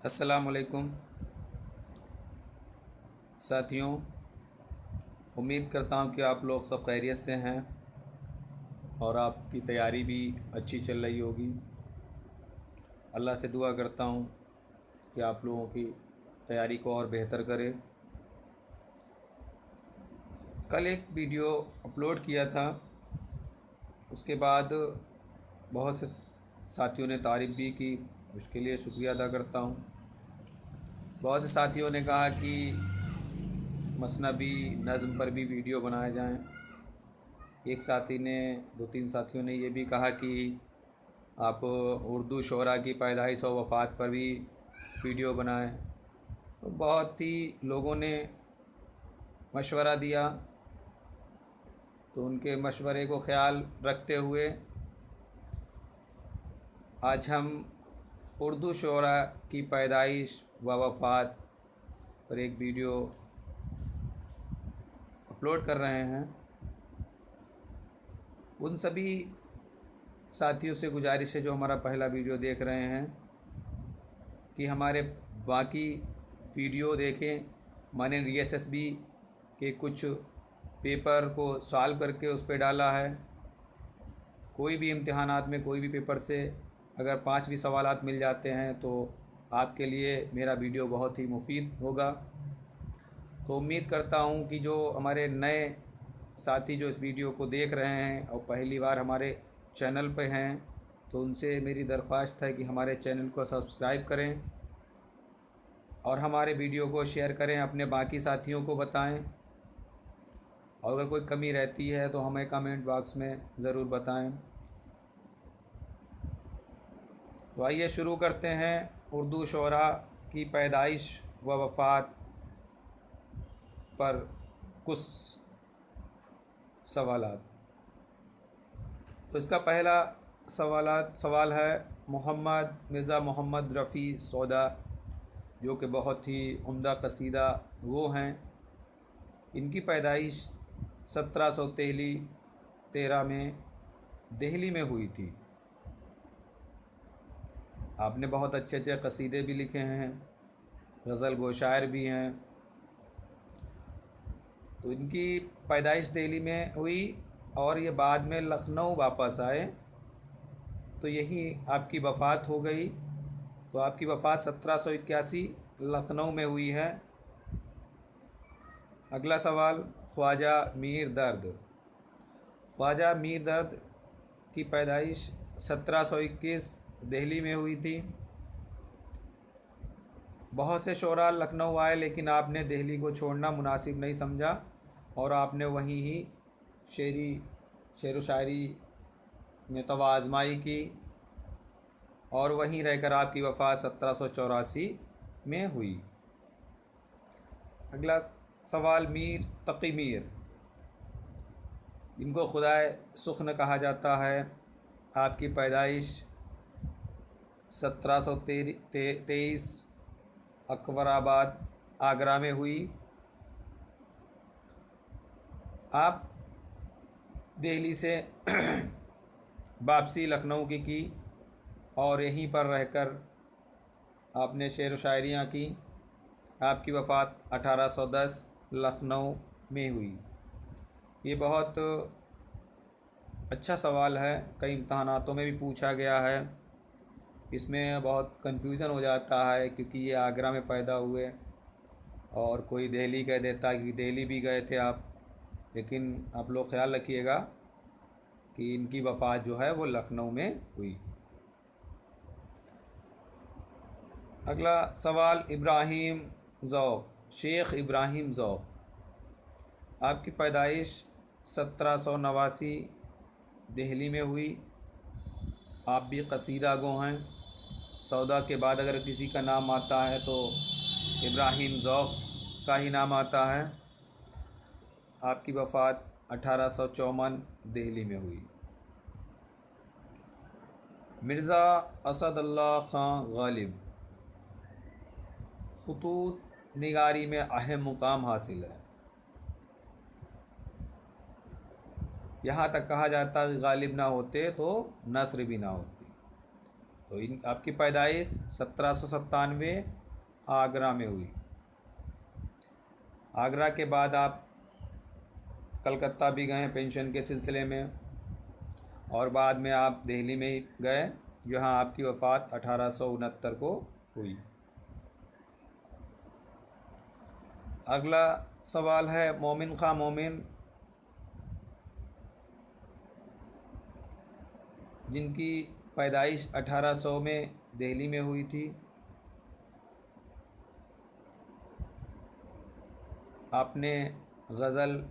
अस्सलाम वालेकुम साथियों। उम्मीद करता हूँ कि आप लोग सब खैरियत से हैं और आपकी तैयारी भी अच्छी चल रही होगी। अल्लाह से दुआ करता हूँ कि आप लोगों की तैयारी को और बेहतर करे। कल एक वीडियो अपलोड किया था, उसके बाद बहुत से साथियों ने तारीफ़ भी की, उसके लिए शुक्रिया अदा करता हूँ। बहुत से साथियों ने कहा कि मसनबी नज़्म पर भी वीडियो बनाए जाएं। एक साथी ने, दो तीन साथियों ने ये भी कहा कि आप उर्दू शुअरा की पैदाइश और वफ़ात पर भी वीडियो बनाएं। तो बहुत ही लोगों ने मशवरा दिया, तो उनके मशवरे को ख़्याल रखते हुए आज हम उर्दू शुअरा की पैदाइश व वफ़ात पर एक वीडियो अपलोड कर रहे हैं। उन सभी साथियों से गुजारिश है जो हमारा पहला वीडियो देख रहे हैं कि हमारे बाकी वीडियो देखें। मैंने रीएसएसबी के कुछ पेपर को सॉल्व करके उस पर डाला है। कोई भी इम्तिहानात में कोई भी पेपर से अगर 5 भी सवालात मिल जाते हैं तो आपके लिए मेरा वीडियो बहुत ही मुफीद होगा। तो उम्मीद करता हूँ कि जो हमारे नए साथी जो इस वीडियो को देख रहे हैं और पहली बार हमारे चैनल पे हैं, तो उनसे मेरी दरख्वास्त है कि हमारे चैनल को सब्सक्राइब करें और हमारे वीडियो को शेयर करें, अपने बाकी साथियों को बताएं। और अगर कोई कमी रहती है तो हमें कमेंट बॉक्स में ज़रूर बताएं। तो आइए शुरू करते हैं उर्दू शुअरा की पैदाइश व वफ़ात पर कुछ सवालात। तो इसका पहला सवाल है मोहम्मद मिर्ज़ा मोहम्मद रफ़ी सौदा, जो कि बहुत ही उम्दा कसीदा वो हैं। इनकी पैदाइश 1713 में दिल्ली में हुई थी। आपने बहुत अच्छे अच्छे कसीदे भी लिखे हैं, गज़ल गो शायर भी हैं। तो इनकी पैदाइश दिल्ली में हुई और ये बाद में लखनऊ वापस आए, तो यही आपकी वफ़ात हो गई। तो आपकी वफ़ात 1781 लखनऊ में हुई है। अगला सवाल, ख्वाजा मीर दर्द। ख्वाजा मीर दर्द की पैदाइश 1721 दिल्ली में हुई थी। बहुत से शुअरा लखनऊ आए, लेकिन आपने दिल्ली को छोड़ना मुनासिब नहीं समझा और आपने वहीं ही शेर व शायरी में तवाज़माई की और वहीं रहकर आपकी वफ़ात 1784 में हुई। अगला सवाल, मीर तक़ी मीर, जिनको खुदाए सुख्न कहा जाता है, आपकी पैदाइश 1723 अकबराबाद आगरा में हुई। आप दिल्ली से वापसी लखनऊ की और यहीं पर रहकर आपने शेर व शायरियाँ की। आपकी वफ़ात 1810 लखनऊ में हुई। ये बहुत अच्छा सवाल है, कई इम्तहानातों में भी पूछा गया है। इसमें बहुत कन्फ्यूज़न हो जाता है क्योंकि ये आगरा में पैदा हुए और कोई दिल्ली कह देता कि दिल्ली भी गए थे आप, लेकिन आप लोग ख़्याल रखिएगा कि इनकी वफ़ात जो है वो लखनऊ में हुई। अगला सवाल, इब्राहिम ज़ौक़, शेख इब्राहिम ज़ौक़, आपकी पैदाइश 1789 दिल्ली में हुई। आप भी कसीदा गो हैं। सौदा के बाद अगर किसी का नाम आता है तो इब्राहिम ज़ौक़ का ही नाम आता है। आपकी वफ़ात 1854 दिल्ली में हुई। मिर्ज़ा असदुल्लाह ख़ान गालिब, ख़ुतूत निगारी में अहम मुकाम हासिल है। यहाँ तक कहा जाता है कि गालिब ना होते तो नस्र भी ना होती। तो इन आपकी पैदाइश 1797 आगरा में हुई। आगरा के बाद आप कलकत्ता भी गए पेंशन के सिलसिले में, और बाद में आप दिल्ली में ही गए, जहां आपकी वफ़ात 1869 को हुई। अगला सवाल है मोमिन खां मोमिन, जिनकी पैदाइश 1800 में दिल्ली में हुई थी। आपने गज़ल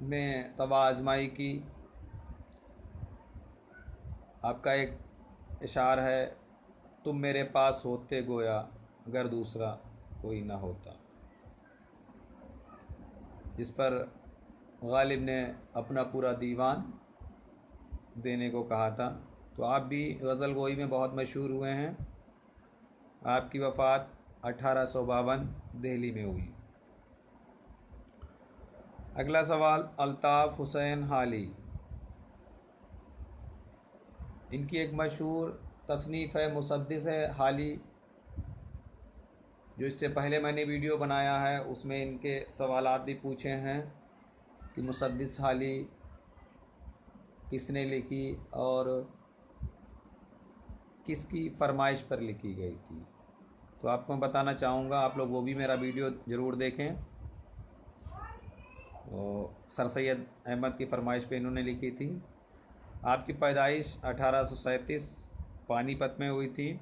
में तवा आज़माई की। आपका एक इशार है, तुम मेरे पास होते गोया अगर दूसरा कोई ना होता, जिस पर गालिब ने अपना पूरा दीवान देने को कहा था। तो आप भी गज़ल गोई में बहुत मशहूर हुए हैं। आपकी वफ़ात 1852 दिल्ली में हुई। अगला सवाल अल्ताफ़ हुसैन हाली, इनकी एक मशहूर तसनीफ़ है मुसद्दिस हाली, जो इससे पहले मैंने वीडियो बनाया है, उसमें इनके सवालात भी पूछे हैं कि मुसद्दिस हाली किसने लिखी और किसकी फरमाइश पर लिखी गई थी। तो आपको मैं बताना चाहूँगा, आप लोग वो भी मेरा वीडियो ज़रूर देखें। सर सैयद अहमद की फरमाइश पे इन्होंने लिखी थी। आपकी पैदाइश 1837 पानीपत में हुई थी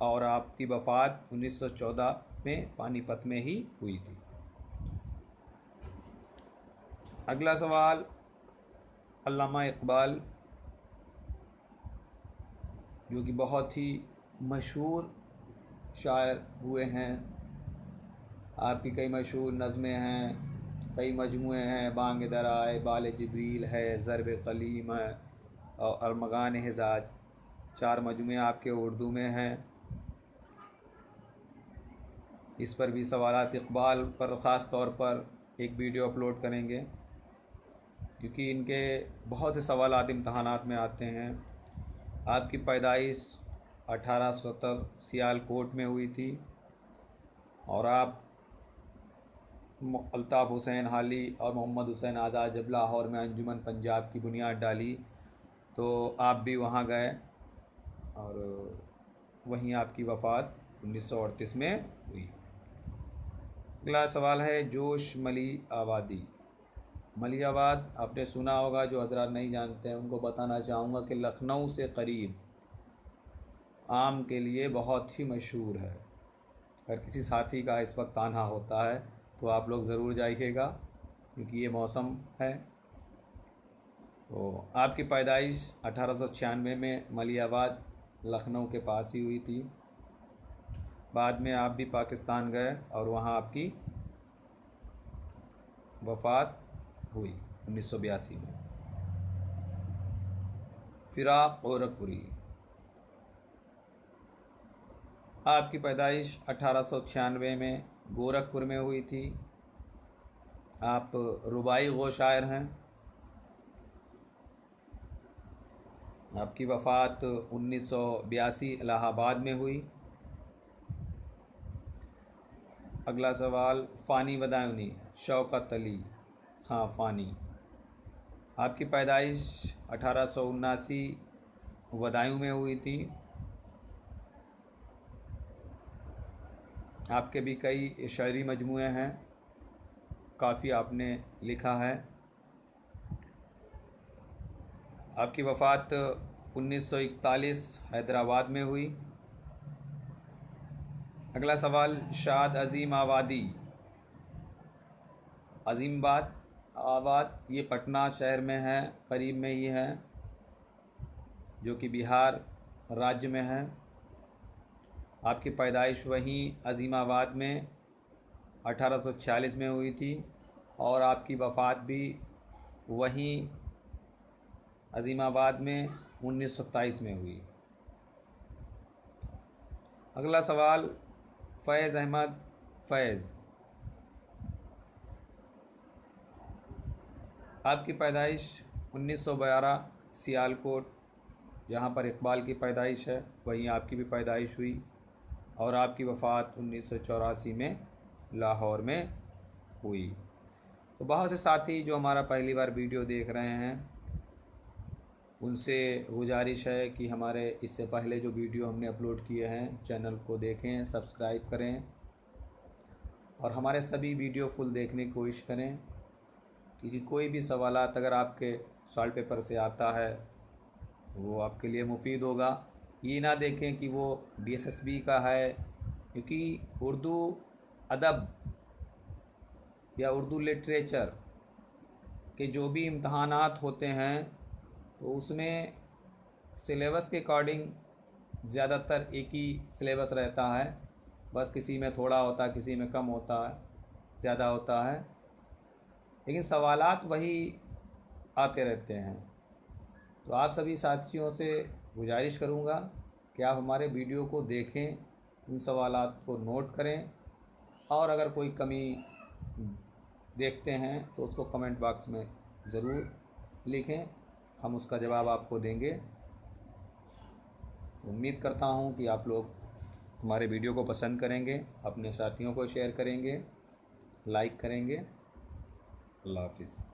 और आपकी वफ़ात 1914 में पानीपत में ही हुई थी। अगला सवाल अल्लामा इकबाल, जो कि बहुत ही मशहूर शायर हुए हैं। आपकी कई मशहूर नज़में हैं, कई मजमूए हैं, बांग दर आए, बाल जिब्रील है, ज़रब कलीम है और अरमगान हिजाज, 4 मजमूए आपके उर्दू में हैं। इस पर भी सवालात इकबाल पर ख़ास तौर पर एक वीडियो अपलोड करेंगे, क्योंकि इनके बहुत से सवालात इम्तहानात में आते हैं। आपकी पैदाइश 1870 सियालकोट में हुई थी और आप अल्ताफ़ हुसैन हाली और मोहम्मद हुसैन आज़ाद जब लाहौर में अंजुमन पंजाब की बुनियाद डाली, तो आप भी वहाँ गए और वहीं आपकी वफ़ात 1938 में हुई। अगला सवाल है जोश मली आबादी। मली आबाद आपने सुना होगा, जो हजरात नहीं जानते हैं उनको बताना चाहूँगा कि लखनऊ से करीब आम के लिए बहुत ही मशहूर है। अगर किसी साथी का इस वक्त आना होता है तो आप लोग ज़रूर जाइएगा, क्योंकि ये मौसम है। तो आपकी पैदाइश 1896 में मलियाबाद लखनऊ के पास ही हुई थी। बाद में आप भी पाकिस्तान गए और वहाँ आपकी वफ़ात हुई 1982 में। फ़िराक़ गोरखपुरी, आपकी पैदाइश 1896 में गोरखपुर में हुई थी। आप रुबाई गो शायर हैं। आपकी वफ़ात 1982 इलाहाबाद में हुई। अगला सवाल फ़ानी बदायूनी, शौकत अली खां फ़ानी, आपकी पैदाइश 1879 बदायूं में हुई थी। आपके भी कई शायरी मजमूए हैं, काफ़ी आपने लिखा है। आपकी वफ़ात 1941 हैदराबाद में हुई। अगला सवाल शाद अज़ीम आबादी, अज़ीमाबाद आबाद, ये पटना शहर में है, करीब में ही है, जो कि बिहार राज्य में है। आपकी पैदाइश वहीं अज़ीमाबाद में 1846 में हुई थी और आपकी वफ़ात भी वहीं अज़ीमाबाद में 1927 में हुई। अगला सवाल फ़ैज़ अहमद फ़ैज़, आपकी पैदाइश 1912 सियालकोट जहाँ पर इकबाल की पैदाइश है वहीं आपकी भी पैदाइश हुई और आपकी वफ़ात 1984 में लाहौर में हुई। तो बहुत से साथी जो हमारा पहली बार वीडियो देख रहे हैं उनसे गुजारिश है कि हमारे इससे पहले जो वीडियो हमने अपलोड किए हैं चैनल को देखें, सब्सक्राइब करें और हमारे सभी वीडियो फुल देखने की कोशिश करें, क्योंकि कोई भी सवालात अगर आपके सॉल्व पेपर से आता है तो वो आपके लिए मुफीद होगा। ये ना देखें कि वो DSSB का है, क्योंकि उर्दू अदब या उर्दू लिटरेचर के जो भी इम्तहानात होते हैं तो उसमें सिलेबस के अकॉर्डिंग ज़्यादातर एक ही सिलेबस रहता है, बस किसी में थोड़ा होता है, किसी में कम होता है, ज़्यादा होता है, लेकिन सवालात वही आते रहते हैं। तो आप सभी साथियों से गुजारिश करूँगा कि आप हमारे वीडियो को देखें, उन सवालात को नोट करें और अगर कोई कमी देखते हैं तो उसको कमेंट बॉक्स में ज़रूर लिखें, हम उसका जवाब आपको देंगे। तो उम्मीद करता हूँ कि आप लोग हमारे वीडियो को पसंद करेंगे, अपने साथियों को शेयर करेंगे, लाइक करेंगे। अल्लाह हाफिज़।